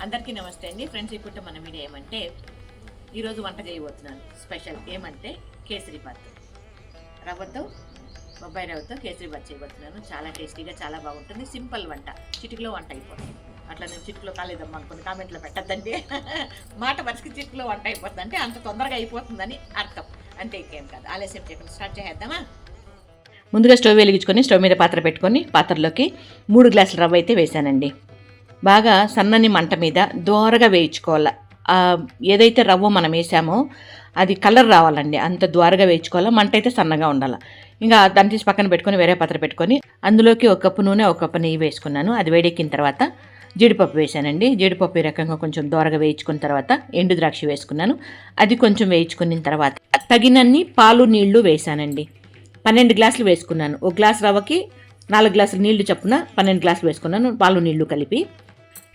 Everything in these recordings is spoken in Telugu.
అందరికీ నమస్తే అండి ఫ్రెండ్స్. ఇప్పుడు మన వీడియో ఏమంటే ఈరోజు వంట చేయబోతున్నాను. స్పెషల్ ఏమంటే కేసరి బాత్, రవ్వతో బొబ్బాయి రవ్వతో కేసరి బాత్ చేయబోతున్నాను. చాలా టేస్టీగా చాలా బాగుంటుంది. సింపుల్ వంట, చిటికలో వంట అయిపోతుంది. అట్లా నేను చిటికలో కాలేదమ్మా అనుకుని కామెంట్లో పెట్టద్దండి. మాట మనిషికి చిటికలో వంట అయిపోతుంది అంటే అంత తొందరగా అయిపోతుందని అర్థం. అంతే, ఇంకేం కాదు. ఆలస్యం చేయకుండా స్టార్ట్ చేద్దామా. ముందుగా స్టవ్ వెలిగించుకొని స్టవ్ మీద పాత్ర పెట్టుకొని పాత్రలోకి 3 గ్లాసుల రవ్వ అయితే వేసానండి. బాగా సన్నని మంట మీద దోరగా వేయించుకోవాలి. ఏదైతే రవ్వ మనం వేసామో అది కలర్ రావాలండి, అంత దోరగా వేయించుకోవాలి. మంట అయితే సన్నగా ఉండాలి. ఇంకా దాన్ని తీసి పక్కన పెట్టుకొని వేరే పాత్ర పెట్టుకొని అందులోకి 1 కప్పు నూనె 1 కప్పు నెయ్యి వేసుకున్నాను. అది వేడెక్కిన తర్వాత జీడిపప్పు వేసానండి. జీడిపప్పు ఈ రకంగా కొంచెం దోరగా వేయించుకున్న తర్వాత ఎండు ద్రాక్ష వేసుకున్నాను. అది కొంచెం వేయించుకున్న తర్వాత తగినన్ని పాలు నీళ్లు వేసానండి. 12 గ్లాసులు వేసుకున్నాను. 1 గ్లాస్ రవ్వకి 4 గ్లాసులు నీళ్లు చొప్పున 12 గ్లాసులు వేసుకున్నాను, పాలు నీళ్లు కలిపి.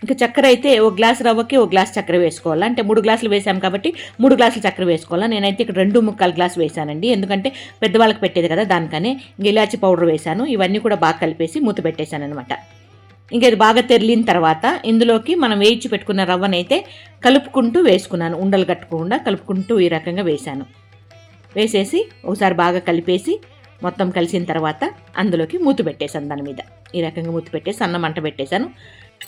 ఇంకా చక్కెర అయితే 1 గ్లాస్ రవ్వకి 1 గ్లాస్ చక్కెర వేసుకోవాలి. అంటే 3 గ్లాసులు వేసాం కాబట్టి 3 గ్లాసులు చక్కెర వేసుకోవాలి. నేనైతే ఇక్కడ 2.25 గ్లాసు వేసానండి, ఎందుకంటే పెద్దవాళ్ళకి పెట్టేది కదా దానికనే. ఇంక ఇలాచి పౌడర్ వేసాను. ఇవన్నీ కూడా బాగా కలిపేసి మూత పెట్టేశాను అనమాట. ఇంకా ఇది బాగా తెరిలిన తర్వాత ఇందులోకి మనం వేయించి పెట్టుకున్న రవ్వనైతే కలుపుకుంటూ వేసుకున్నాను. ఉండలు కట్టకుండా కలుపుకుంటూ ఈ రకంగా వేసాను. వేసేసి ఒకసారి బాగా కలిపేసి మొత్తం కలిసిన తర్వాత అందులోకి మూత పెట్టేశాను. దాని మీద ఈ రకంగా మూత పెట్టేసి అన్నం మంట పెట్టేశాను.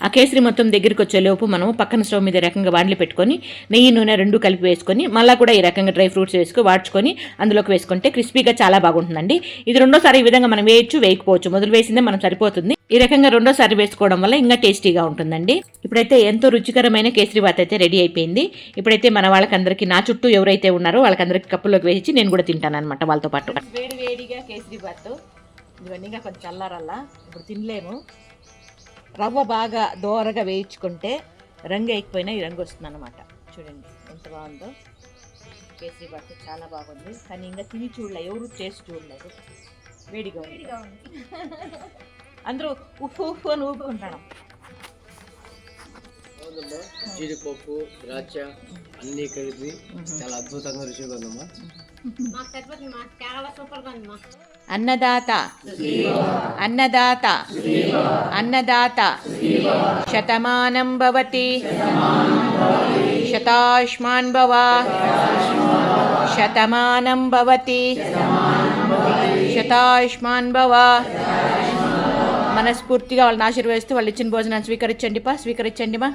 ఆ కేసరి మొత్తం దగ్గరికి వచ్చేలోపు మనం పక్కన స్టవ్ మీద ఈ రకంగా బాండ్లు పెట్టుకొని నెయ్యి నూనె 2 కలిపి వేసుకొని మళ్ళీ కూడా ఈ రకంగా డ్రై ఫ్రూట్స్ వేసుకొని వాడ్చుకొని అందులోకి వేసుకుంటే క్రిస్పీగా చాలా బాగుంటుందండి. ఇది రెండోసారి ఈ విధంగా మనం వేయకపోవచ్చు, మొదలు వేసిందే మనం సరిపోతుంది. ఈ రకంగా రెండోసారి వేసుకోవడం వల్ల ఇంకా టేస్టీగా ఉంటుందండి. ఇప్పుడైతే ఎంతో రుచికరమైన కేసరి బాత్ అయితే రెడీ అయిపోయింది. ఇప్పుడైతే మన వాళ్ళకందరికీ, నా చుట్టూ ఎవరైతే ఉన్నారో వాళ్ళకందరికీ కప్పులోకి వేసి నేను కూడా తింటాను అనమాట వాళ్ళతో పాటు. వేడిగా కేసరి బాత్ ఇవన్నీ కొంచెం చల్లారల్లా, ఇప్పుడు తినలేము. రవ్వ బాగా దోరగా వేయించుకుంటే రంగు అయిపోయినా ఈ రంగు వస్తుంది అనమాట. చూడండి ఎంత బాగుందో కేసరి బాత్, చాలా బాగుంది. కానీ ఇంకా తిని చూడలే, ఎవరు టేస్ట్ చూడలేదు. వేడిగా ఉంది. అందరూ ఉప్పు అని ఊపుకుంటాను. జీడిపప్పు ద్రాక్ష అన్నీ కలిపి చాలా అద్భుతంగా రుచిగా ఉందమ్మా. అన్నదాత అన్నదాత అన్నదాత శతమానం భవతి శతాయుష్మాన్ భవ శతమానం భవతి శతాయుష్మాన్ భవ. మనస్ఫూర్తిగా వాళ్ళని ఆశీర్వదిస్తూ వాళ్ళు ఇచ్చిన భోజనాన్ని స్వీకరించండి మా.